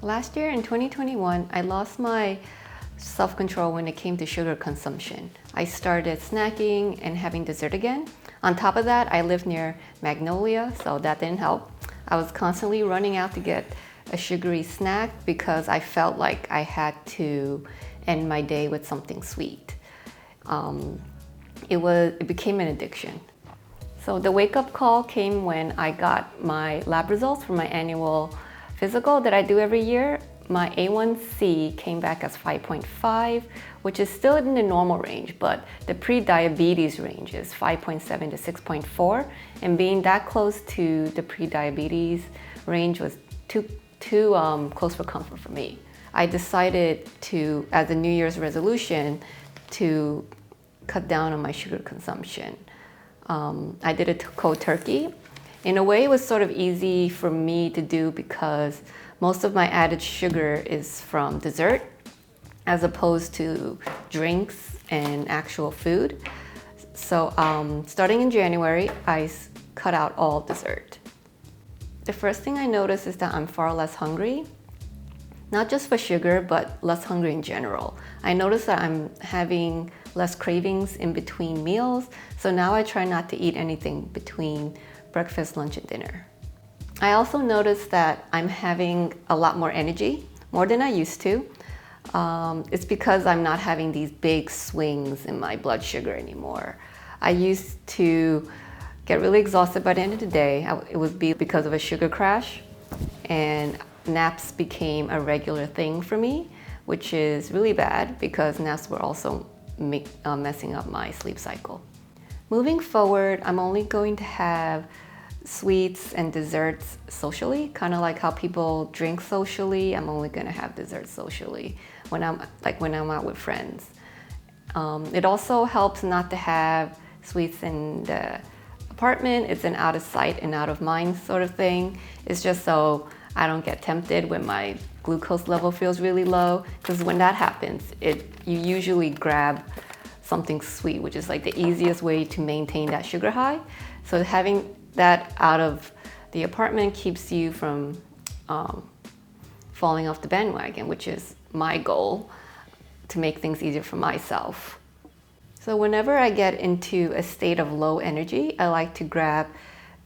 Last year in 2021, I lost my self-control when it came to sugar consumption. I started snacking and having dessert again. On top of that, I live near Magnolia, so that didn't help. I was constantly running out to get a sugary snack because I felt like I had to end my day with something sweet. It became an addiction. So the wake-up call came when I got my lab results for my annual physical that I do every year. My A1C came back as 5.5, which is still in the normal range, but the pre-diabetes range is 5.7 to 6.4, and being that close to the pre-diabetes range was too close for comfort for me. I decided to, as a New Year's resolution, to cut down on my sugar consumption. I did it cold turkey. In a way, it was sort of easy for me to do because most of my added sugar is from dessert as opposed to drinks and actual food. So starting in January, I cut out all dessert. The first thing I noticed is that I'm far less hungry, not just for sugar, but less hungry in general. I noticed that I'm having less cravings in between meals, so now I try not to eat anything between breakfast, lunch, and dinner. I also noticed that I'm having a lot more energy, more than I used to. It's because I'm not having these big swings in my blood sugar anymore. I used to get really exhausted by the end of the day. It would be because of a sugar crash, and naps became a regular thing for me, which is really bad because naps were also messing up my sleep cycle. Moving forward, I'm only going to have sweets and desserts socially, kind of like how people drink socially. I'm only going to have desserts socially when I'm out with friends. It also helps not to have sweets in the apartment. It's an out of sight and out of mind sort of thing. It's just so I don't get tempted when my glucose level feels really low, because when that happens, you usually grab something sweet, which is like the easiest way to maintain that sugar high. So having that out of the apartment keeps you from falling off the bandwagon, which is my goal, to make things easier for myself. So whenever I get into a state of low energy, I like to grab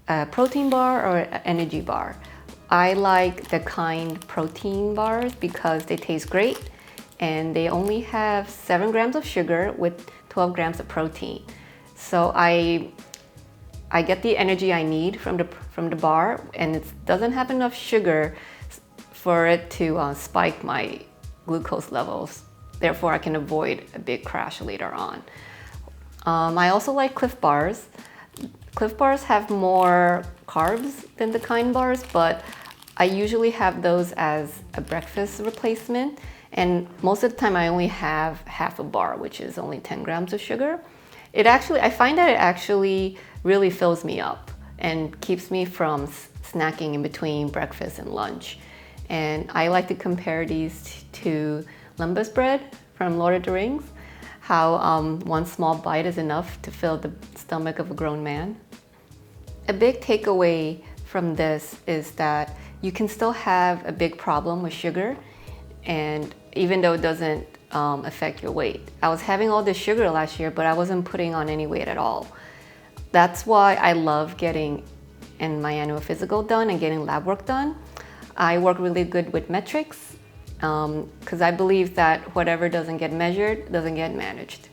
a protein bar or an energy bar. I like the Kind protein bars because they taste great and they only have 7 grams of sugar with 12 grams of protein. So I get the energy I need from the bar, and it doesn't have enough sugar for it to spike my glucose levels. Therefore, I can avoid a big crash later on. I also like Clif Bars. Clif Bars have more carbs than the Kind bars, but I usually have those as a breakfast replacement. And most of the time I only have half a bar, which is only 10 grams of sugar. I find that it actually really fills me up and keeps me from snacking in between breakfast and lunch. And I like to compare these to lembas bread from Lord of the Rings, how one small bite is enough to fill the stomach of a grown man. A big takeaway from this is that you can still have a big problem with sugar, and even though it doesn't affect your weight. I was having all this sugar last year, but I wasn't putting on any weight at all. That's why I love getting in my annual physical done and getting lab work done. I work really good with metrics because I believe that whatever doesn't get measured doesn't get managed.